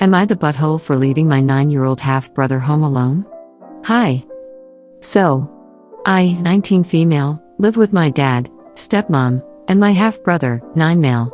Am I the butthole for leaving my 9-year-old half-brother home alone? Hi. So, I, 19 female, live with my dad, stepmom, and my half-brother, 9 male.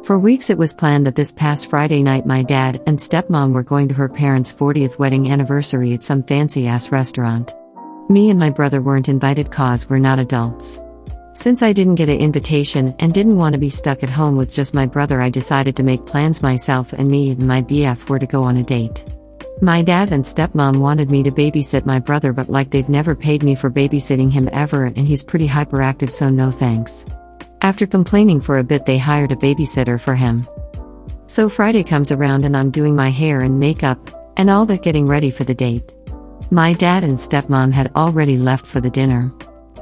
For weeks it was planned that this past Friday night my dad and stepmom were going to her parents' 40th wedding anniversary at some fancy-ass restaurant. Me and my brother weren't invited cause we're not adults. Since I didn't get an invitation and didn't want to be stuck at home with just my brother, I decided to make plans myself, and me and my BF were to go on a date. My dad and stepmom wanted me to babysit my brother, but like they've never paid me for babysitting him ever, and he's pretty hyperactive, so no thanks. After complaining for a bit, they hired a babysitter for him. So Friday comes around and I'm doing my hair and makeup and all that, getting ready for the date. My dad and stepmom had already left for the dinner.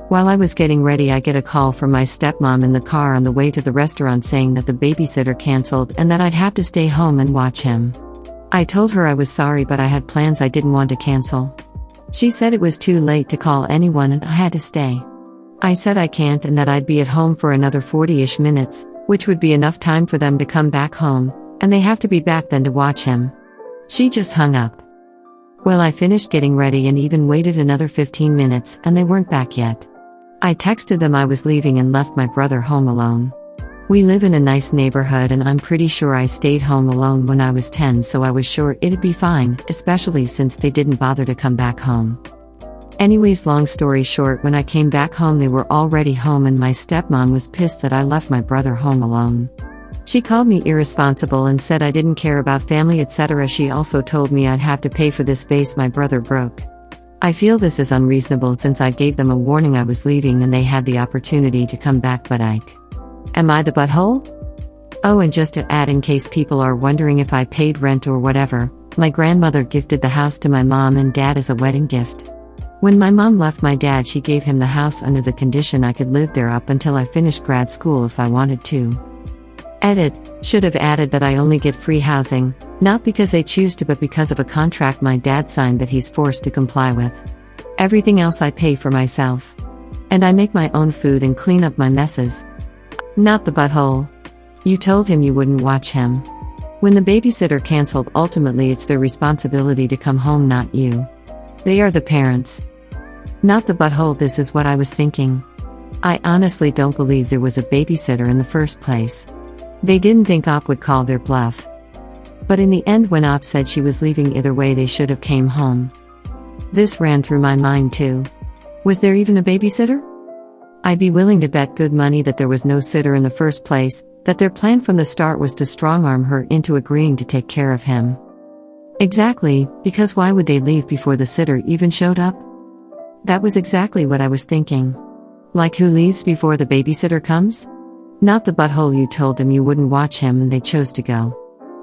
While I was getting ready, I get a call from my stepmom in the car on the way to the restaurant saying that the babysitter canceled and that I'd have to stay home and watch him. I told her I was sorry, but I had plans I didn't want to cancel. She said it was too late to call anyone and I had to stay. I said I can't and that I'd be at home for another 40-ish minutes, which would be enough time for them to come back home, and they have to be back then to watch him. She just hung up. Well, I finished getting ready and even waited another 15 minutes and they weren't back yet. I texted them I was leaving and left my brother home alone. We live in a nice neighborhood and I'm pretty sure I stayed home alone when I was 10, so I was sure it'd be fine, especially since they didn't bother to come back home. Anyways, long story short, when I came back home they were already home and my stepmom was pissed that I left my brother home alone. She called me irresponsible and said I didn't care about family, etc. She also told me I'd have to pay for this vase my brother broke. I feel this is unreasonable since I gave them a warning I was leaving and they had the opportunity to come back, but am I the butthole? Oh, and just to add, in case people are wondering if I paid rent or whatever, my grandmother gifted the house to my mom and dad as a wedding gift. When my mom left my dad, she gave him the house under the condition I could live there up until I finished grad school if I wanted to. Edit, should have added that I only get free housing, not because they choose to but because of a contract my dad signed that he's forced to comply with. Everything else I pay for myself. And I make my own food and clean up my messes. Not the butthole. You told him you wouldn't watch him. When the babysitter canceled, ultimately it's their responsibility to come home, not you. They are the parents. Not the butthole. This is what I was thinking. I honestly don't believe there was a babysitter in the first place. They didn't think Op would call their bluff. But in the end, when Op said she was leaving, either way they should have came home. This ran through my mind too. Was there even a babysitter? I'd be willing to bet good money that there was no sitter in the first place, that their plan from the start was to strong-arm her into agreeing to take care of him. Exactly, because why would they leave before the sitter even showed up? That was exactly what I was thinking. Like, who leaves before the babysitter comes? Not the butthole. You told them you wouldn't watch him and they chose to go.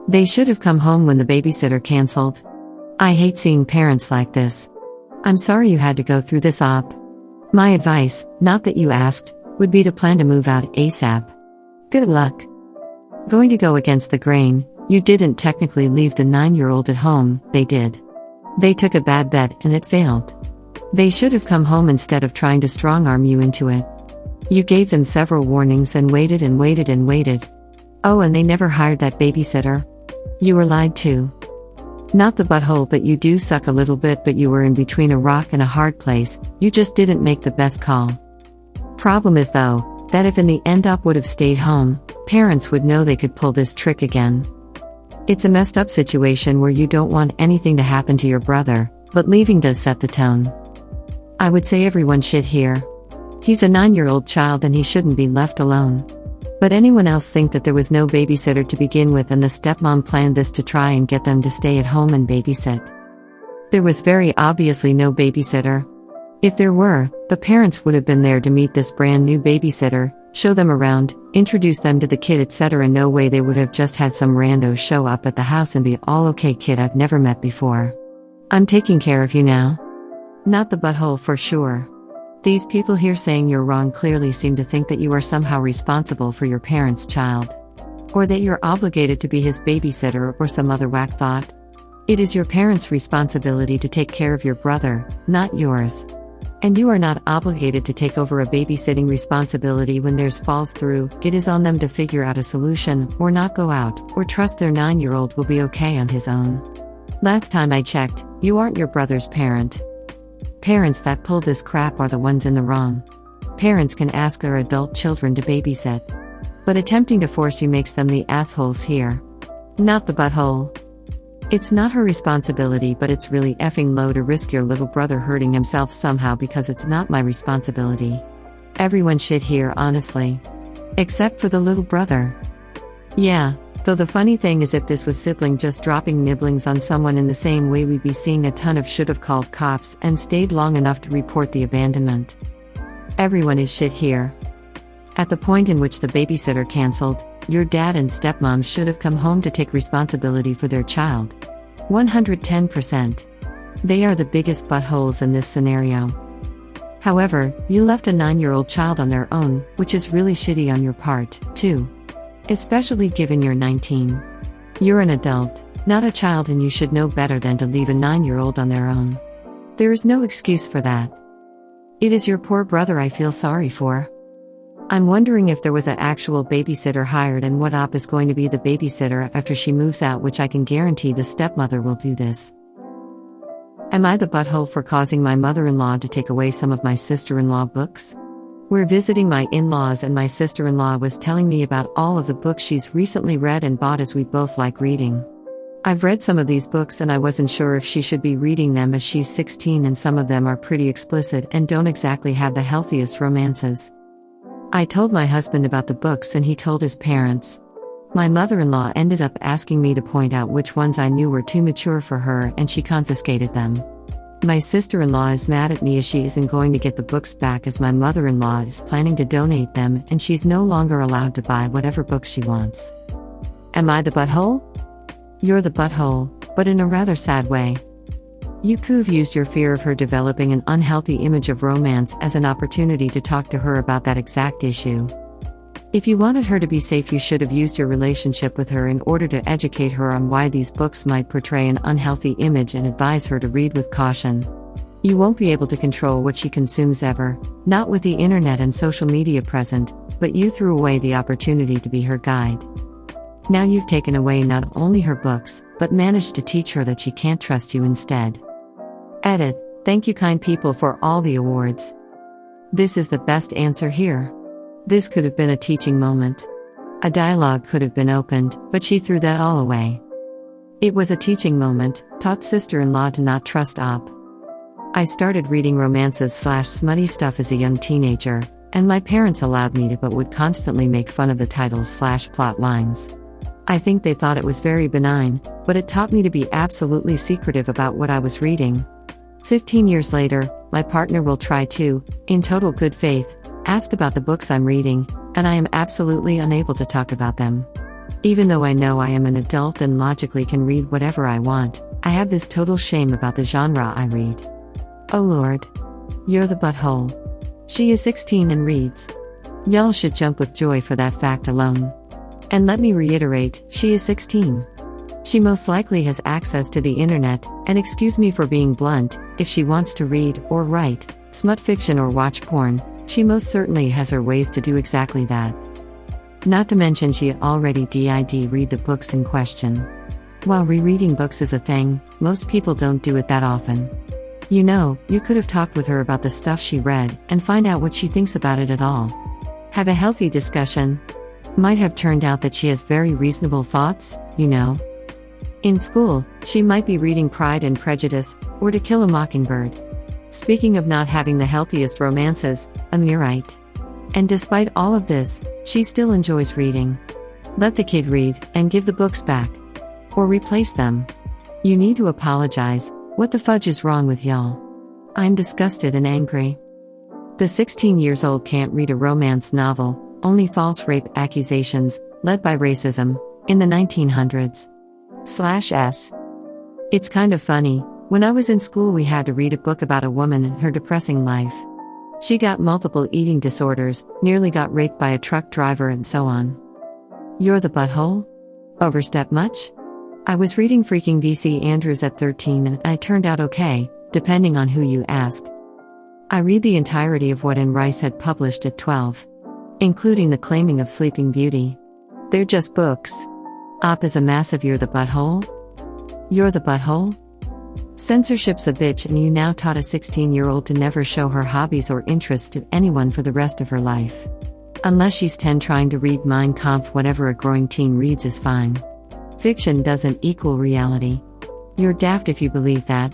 They should have come home when the babysitter canceled. I hate seeing parents like this. I'm sorry you had to go through this, Op. My advice, not that you asked, would be to plan to move out ASAP. Good luck. Going to go against the grain, you didn't technically leave the 9-year-old at home, they did. They took a bad bet and it failed. They should have come home instead of trying to strong-arm you into it. You gave them several warnings and waited and waited and waited. Oh, and they never hired that babysitter. You were lied to. Not the butthole, but you do suck a little bit, but you were in between a rock and a hard place, you just didn't make the best call. Problem is though, that if in the end Op would have stayed home, parents would know they could pull this trick again. It's a messed up situation where you don't want anything to happen to your brother, but leaving does set the tone. I would say everyone should here. He's a 9-year-old child and he shouldn't be left alone. But anyone else think that there was no babysitter to begin with and the stepmom planned this to try and get them to stay at home and babysit? There was very obviously no babysitter. If there were, the parents would have been there to meet this brand new babysitter, show them around, introduce them to the kid, etc. No way they would have just had some rando show up at the house and be all, okay kid I've never met before. I'm taking care of you now. Not the butthole for sure. These people here saying you're wrong clearly seem to think that you are somehow responsible for your parent's child. Or that you're obligated to be his babysitter or some other whack thought. It is your parents' responsibility to take care of your brother, not yours. And you are not obligated to take over a babysitting responsibility when theirs falls through. It is on them to figure out a solution, or not go out, or trust their 9-year-old will be okay on his own. Last time I checked, you aren't your brother's parent. Parents that pull this crap are the ones in the wrong. Parents can ask their adult children to babysit. But attempting to force you makes them the assholes here. Not the butthole. It's not her responsibility, but it's really effing low to risk your little brother hurting himself somehow because it's not my responsibility. Everyone shit here, honestly. Except for the little brother. Yeah, though the funny thing is, if this was sibling just dropping nibblings on someone in the same way, we'd be seeing a ton of should've called cops and stayed long enough to report the abandonment. Everyone is shit here. At the point in which the babysitter cancelled, your dad and stepmom should have come home to take responsibility for their child. 110%. They are the biggest buttholes in this scenario. However, you left a 9-year-old child on their own, which is really shitty on your part, too. Especially given you're 19. You're an adult, not a child, and you should know better than to leave a 9-year-old on their own. There is no excuse for that. It is your poor brother I feel sorry for. I'm wondering if there was an actual babysitter hired and what op is going to be the babysitter after she moves out, which I can guarantee the stepmother will do this. Am I the butthole for causing my mother-in-law to take away some of my sister-in-law books? We're visiting my in-laws and my sister-in-law was telling me about all of the books she's recently read and bought, as we both like reading. I've read some of these books and I wasn't sure if she should be reading them, as she's 16 and some of them are pretty explicit and don't exactly have the healthiest romances. I told my husband about the books and he told his parents. My mother-in-law ended up asking me to point out which ones I knew were too mature for her, and she confiscated them. My sister-in-law is mad at me as she isn't going to get the books back, as my mother-in-law is planning to donate them and she's no longer allowed to buy whatever books she wants. Am I the butthole? You're the butthole, but in a rather sad way. You could've used your fear of her developing an unhealthy image of romance as an opportunity to talk to her about that exact issue. If you wanted her to be safe, you should have used your relationship with her in order to educate her on why these books might portray an unhealthy image and advise her to read with caution. You won't be able to control what she consumes ever, not with the internet and social media present, but you threw away the opportunity to be her guide. Now you've taken away not only her books, but managed to teach her that she can't trust you instead. Edit. Thank you, kind people, for all the awards. This is the best answer here. This could have been a teaching moment. A dialogue could have been opened, but she threw that all away. It was a teaching moment, taught sister-in-law to not trust op. I started reading romances/smutty stuff as a young teenager, and my parents allowed me to, but would constantly make fun of the titles/plot lines. I think they thought it was very benign, but it taught me to be absolutely secretive about what I was reading. 15 years later, my partner will try to, in total good faith, ask about the books I'm reading, and I am absolutely unable to talk about them. Even though I know I am an adult and logically can read whatever I want, I have this total shame about the genre I read. Oh Lord. You're the butthole. She is 16 and reads. Y'all should jump with joy for that fact alone. And let me reiterate, she is 16. She most likely has access to the internet, and excuse me for being blunt, if she wants to read, or write, smut fiction or watch porn, she most certainly has her ways to do exactly that. Not to mention she already did read the books in question. While rereading books is a thing, most people don't do it that often. You know, you could have talked with her about the stuff she read, and find out what she thinks about it at all. Have a healthy discussion. Might have turned out that she has very reasonable thoughts, you know. In school, she might be reading Pride and Prejudice, or To Kill a Mockingbird. Speaking of not having the healthiest romances, you're right. And despite all of this, she still enjoys reading. Let the kid read, and give the books back. Or replace them. You need to apologize. What the fudge is wrong with y'all? I'm disgusted and angry. The 16 years old can't read a romance novel, only false rape accusations, led by racism, in the 1900s. /s. It's kind of funny, when I was in school we had to read a book about a woman and her depressing life. She got multiple eating disorders, nearly got raped by a truck driver, and so on. You're the butthole? Overstep much? I was reading freaking V.C. Andrews at 13 and I turned out okay, depending on who you ask. I read the entirety of what Anne Rice had published at 12. Including the claiming of Sleeping Beauty. They're just books. Op is a massive you're the butthole? You're the butthole? Censorship's a bitch, and you now taught a 16-year-old to never show her hobbies or interests to anyone for the rest of her life. Unless she's 10 trying to read Mein Kampf, whatever a growing teen reads is fine. Fiction doesn't equal reality. You're daft if you believe that.